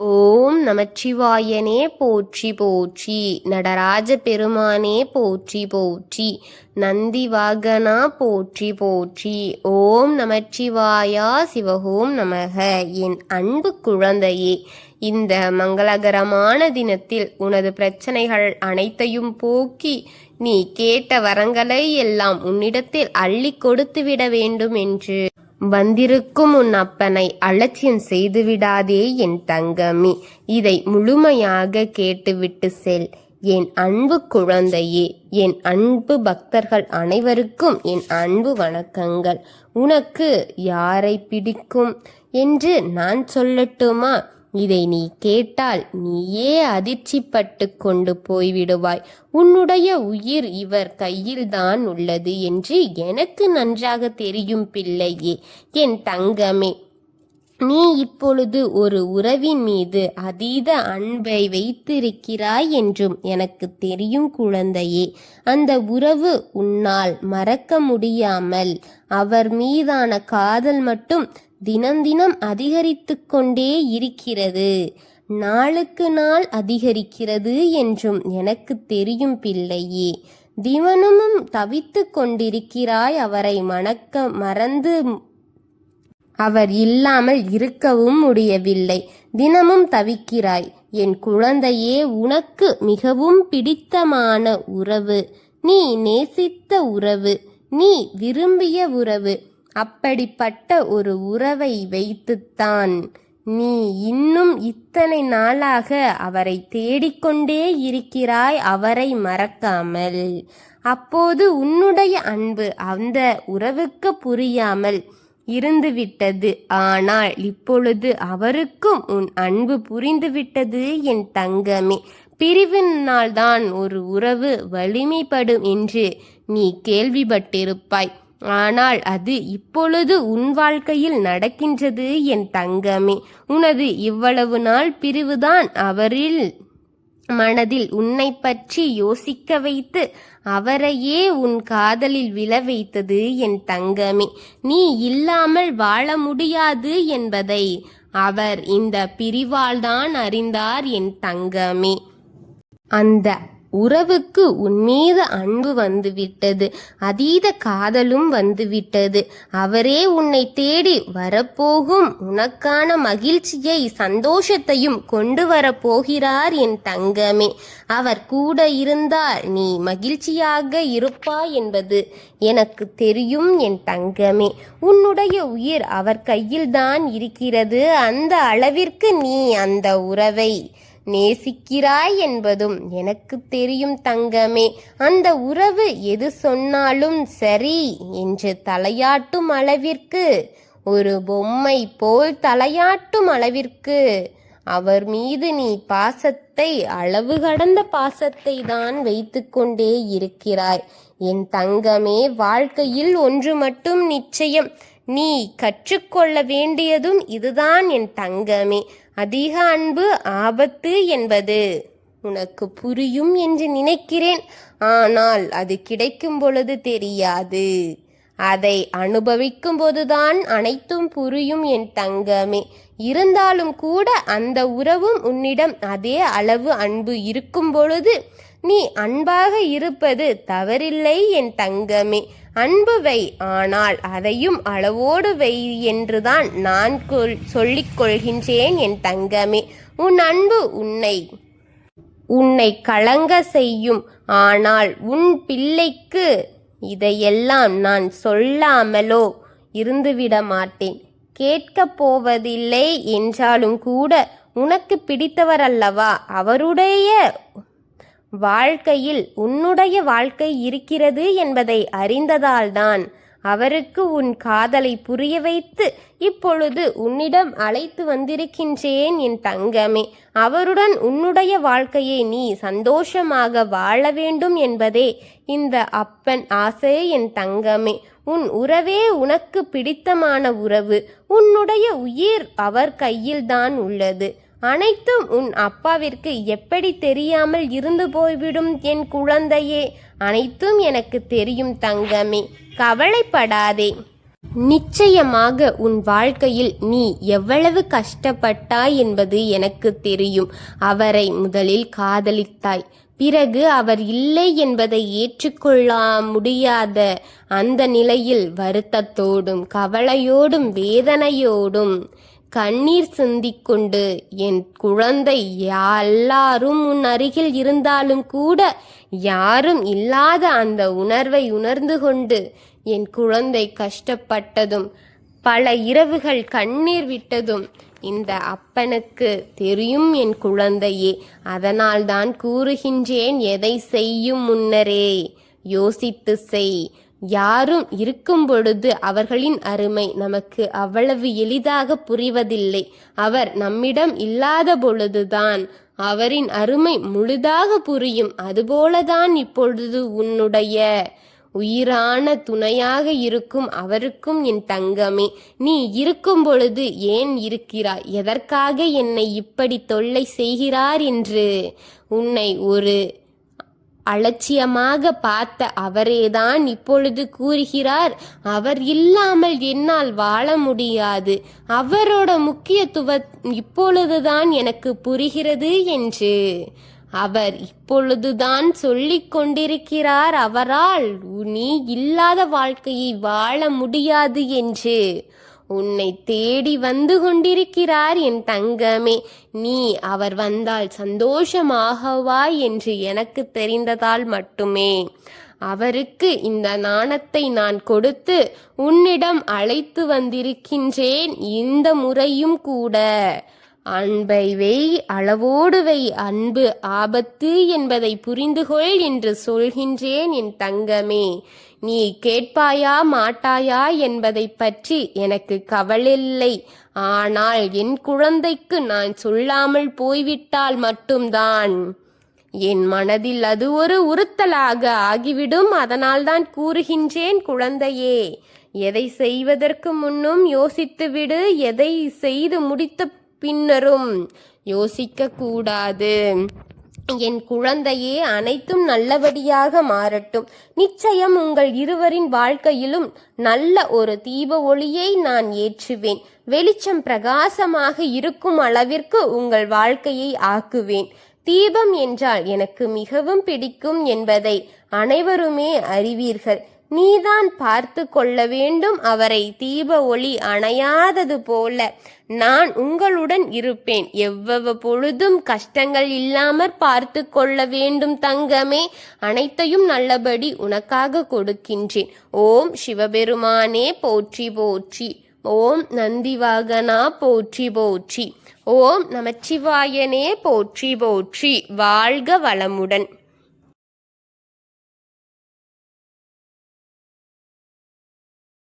ஓம் நமச்சிவாயனே போற்றி போற்றி. நடராஜ பெருமானே போற்றி போற்றி. நந்தி வாகனா போற்றி போற்றி. ஓம் நமச்சிவாயா சிவஹோம் நமக. என் அன்பு குழந்தையே, இந்த மங்களகரமான தினத்தில் உனது பிரச்சனைகள் அனைத்தையும் போக்கி நீ கேட்ட வரங்களை எல்லாம் உன்னிடத்தில் அள்ளி கொடுத்துவிட வேண்டும் என்று வந்திருக்கும் உன் அப்பனை அலட்சியம் செய்துவிடாதே என் தங்கமே. இதை முழுமையாக கேட்டுவிட்டு செல் என் அன்பு குழந்தையே. என் அன்பு பக்தர்கள் அனைவருக்கும் என் அன்பு வணக்கங்கள். உனக்கு யாரை பிடிக்கும் என்று நான் சொல்லட்டுமா? இதை நீ கேட்டால் நீயே அதிர்ச்சிப்பட்டு கொண்டு போய்விடுவாய். உன்னுடைய உயிர் இவர் கையில்தான் உள்ளது என்று எனக்கு நன்றாக தெரியும் பிள்ளையே, என் தங்கமே. நீ இப்பொழுது ஒரு உறவின் மீது அதீத அன்பை வைத்திருக்கிறாய் என்றும் எனக்கு தெரியும் குழந்தையே. அந்த உறவு உன்னால் மறக்க முடியாமல் அவர் மீதான காதல் மட்டும் தினம் தினம் அதிகரித்து கொண்டே இருக்கிறது. நாளுக்கு நாள் அதிகரிக்கிறது என்றும் எனக்கு தெரியும் பிள்ளையே. தினமும் தவித்து கொண்டிருக்கிறாய் அவரை மறந்து அவர் இல்லாமல் இருக்கவும் முடியவில்லை. தினமும் தவிக்கிறாய் என் குழந்தையே. உனக்கு மிகவும் பிடித்தமான உறவு, நீ நேசித்த உறவு, நீ விரும்பிய உறவு, அப்படிப்பட்ட ஒரு உறவை வைத்துத்தான் நீ இன்னும் இத்தனை நாளாக அவரை தேடிக்கொண்டே இருக்கிறாய், அவரை மறக்காமல். அப்போது உன்னுடைய அன்பு அந்த உறவுக்கு புரியாமல் இருந்துவிட்டது. ஆனால் இப்பொழுது அவருக்கும் உன் அன்பு புரிந்துவிட்டது என் தங்கமே. பிரிவினால்தான் ஒரு உறவு வலிமைப்படும் என்று நீ கேள்விப்பட்டிருப்பாய். ஆனால் அது இப்பொழுது உன் வாழ்க்கையில் நடக்கின்றது என் தங்கமே. உனது இவ்வளவு நாள் பிரிவுதான் அவரில் மனதில் உன்னை பற்றி யோசிக்க வைத்து அவரையே உன் காதலில் விழ வைத்தது என் தங்கமே. நீ இல்லாமல் வாழ முடியாது என்பதை அவர் இந்த பிரிவால்தான் அறிந்தார் என் தங்கமே. அந்த உறவுக்கு உன் மீது அன்பு வந்துவிட்டது, அதீத காதலும் வந்துவிட்டது. அவரே உன்னை தேடி வரப்போகும் உனக்கான மகிழ்ச்சியை சந்தோஷத்தையும் கொண்டு வரப்போகிறார் என் தங்கமே. அவர் கூட இருந்தால் நீ மகிழ்ச்சியாக இருப்பாய் என்பது எனக்கு தெரியும் என் தங்கமே. உன்னுடைய உயிர் அவர் கையில்தான் இருக்கிறது. அந்த அளவிற்கு நீ அந்த உறவை நேசிக்கிறாய் என்பதும் எனக்கு தெரியும் தங்கமே. அந்த உறவு எது சொன்னாலும் சரி என்று தலையாட்டும் அளவிற்கு, ஒரு பொம்மை போல் தலையாட்டும் அளவிற்கு அவர் மீது நீ பாசத்தை, அளவு கடந்த பாசத்தை தான் வைத்து கொண்டே இருக்கிறாய் என் தங்கமே. வாழ்க்கையில் ஒன்று மட்டும் நிச்சயம், நீ கற்றுக்கொள்ள வேண்டியதும் இதுதான் என் தங்கமே. அதிக அன்பு ஆபத்து என்பது உனக்கு புரியும் என்று நினைக்கிறேன். ஆனால் அது கிடைக்கும் பொழுது தெரியாது. அதை அனுபவிக்கும் போதுதான் அனைத்தும் புரியும் என் தங்கமே. இருந்தாலும் கூட அந்த உறவும் உன்னிடம் அதே அளவு அன்பு இருக்கும் பொழுது நீ அன்பாக இருப்பது தவறில்லை என் தங்கமே. அன்பு வை, ஆனால் அதையும் அளவோடு வை என்றுதான் நான் சொல்லிக் கொள்கின்றேன் என் தங்கமே. உன் அன்பு உன்னை கலங்க செய்யும். ஆனால் உன் பிள்ளைக்கு இதையெல்லாம் நான் சொல்லாமலோ இருந்துவிட மாட்டேன். கேட்கப் போவதில்லை என்றாலும் கூட உனக்கு பிடித்தவர் அல்லவா, அவருடைய வாழ்க்கையில் உன்னுடைய வாழ்க்கை இருக்கிறது என்பதை அறிந்ததால்தான் அவருக்கு உன் காதலை புரிய வைத்து இப்பொழுது உன்னிடம் அழைத்து வந்திருக்கின்றேன் என் தங்கமே. அவருடன் உன்னுடைய வாழ்க்கையை நீ சந்தோஷமாக வாழ வேண்டும் என்பதே இந்த அப்பன் ஆசை என் தங்கமே. உன் உறவே உனக்கு பிடித்தமான உறவு. உன்னுடைய உயிர் அவர் கையில்தான் உள்ளது. அனைத்தும் உன் அப்பாவிற்கு எப்படி தெரியாமல் இருந்து போய்விடும் என் குழந்தையே? அனைத்தும் எனக்கு தெரியும் தங்கமே, கவலைப்படாதே. நிச்சயமாக உன் வாழ்க்கையில் நீ எவ்வளவு கஷ்டப்பட்டாய் என்பது எனக்கு தெரியும். அவரை முதலில் காதலித்தாய், பிறகு அவர் இல்லை என்பதை ஏற்றுக்கொள்ள முடியாத அந்த நிலையில் வருத்தத்தோடும் கவலையோடும் வேதனையோடும் கண்ணீர் சிந்திக்கொண்டு, என் குழந்தை எல்லாரும் உன் அருகில் இருந்தாலும் கூட யாரும் இல்லாத அந்த உணர்வை உணர்ந்து கொண்டு என் குழந்தை கஷ்டப்பட்டதும் பல இரவுகள் கண்ணீர் விட்டதும் இந்த அப்பனுக்கு தெரியும் என் குழந்தையே. அதனால்தான் கூறுகின்றேன், எதை செய்யும் முன்னரே யோசித்து செய். யாரும் இருக்கும் பொழுது அவர்களின் அருமை நமக்கு அவ்வளவு எளிதாக புரிவதில்லை. அவர் நம்மிடம் இல்லாத பொழுதுதான் அவரின் அருமை முழுதாக புரியும். அதுபோலதான் இப்பொழுது உன்னுடைய உயிரான துணையாக இருக்கும் அவருக்கும் என் தங்கமே, நீ இருக்கும் பொழுது ஏன் இருக்கிறாய், எதற்காக என்னை இப்படி தொல்லை செய்கிறார் என்று உன்னை ஒரு அலட்சியமாக பார்த்த அவரேதான் இப்பொழுது கூறுகிறார், அவர் இல்லாமல் என்னால் வாழ முடியாது, அவரோட முக்கியத்துவம் இப்பொழுதுதான் எனக்கு புரிகிறது என்று அவர் இப்பொழுதுதான் சொல்லிக் கொண்டிருக்கிறார். அவரால் நீ இல்லாத வாழ்க்கையை வாழ முடியாது என்று உன்னை தேடி வந்து கொண்டிருக்கிறார் என் தங்கமே. நீ அவர் வந்தால் சந்தோஷமாகவா என்று எனக்கு தெரிந்ததால் மட்டுமே அவருக்கு இந்த நாணத்தை நான் கொடுத்து உன்னிடம் அழைத்து வந்திருக்கின்றேன். இந்த முறையும் கூட அன்பை வை, அளவோடு வை, அன்பு ஆபத்து என்பதை புரிந்துகொள் என்று சொல்கின்றேன் என் தங்கமே. நீ கேட்பாயா மாட்டாயா என்பதை பற்றி எனக்கு கவலையில்லை. ஆனால் என் குழந்தைக்கு நான் சொல்லாமல் போய்விட்டால் மட்டும்தான் என் மனதில் அது ஒரு உறுத்தலாக ஆகிவிடும். அதனால்தான் கூறுகின்றேன் குழந்தையே, எதை செய்வதற்கு முன்னும் யோசித்துவிடு, எதை செய்து முடித்த பின்னரும் யோசிக்க கூடாது. என் குழந்தையே, அனைத்தும் நல்லபடியாக மாறட்டும். நிச்சயம் உங்கள் இருவரின் வாழ்க்கையிலும் நல்ல ஒரு தீப ஒளியை நான் ஏற்றுவேன். வெளிச்சம் பிரகாசமாக இருக்கும் அளவிற்கு உங்கள் வாழ்க்கையை ஆக்குவேன். தீபம் என்றால் எனக்கு மிகவும் பிடிக்கும் என்பதை அனைவருமே அறிவீர்கள். நீதான் பார்த்து கொள்ள வேண்டும் அவரை. தீப ஒளி அணையாதது போல நான் உங்களுடன் இருப்பேன். எவ்வளவு பொழுதும் கஷ்டங்கள் இல்லாமற் பார்த்து கொள்ள வேண்டும் தங்கமே. அனைத்தையும் நல்லபடி உனக்காக கொடுக்கின்றேன். ஓம் சிவபெருமானே போற்றி போற்றி. ஓம் நந்திவாகனா போற்றி போற்றி. ஓம் நமச்சிவாயனே போற்றி போற்றி. வாழ்க வளமுடன்.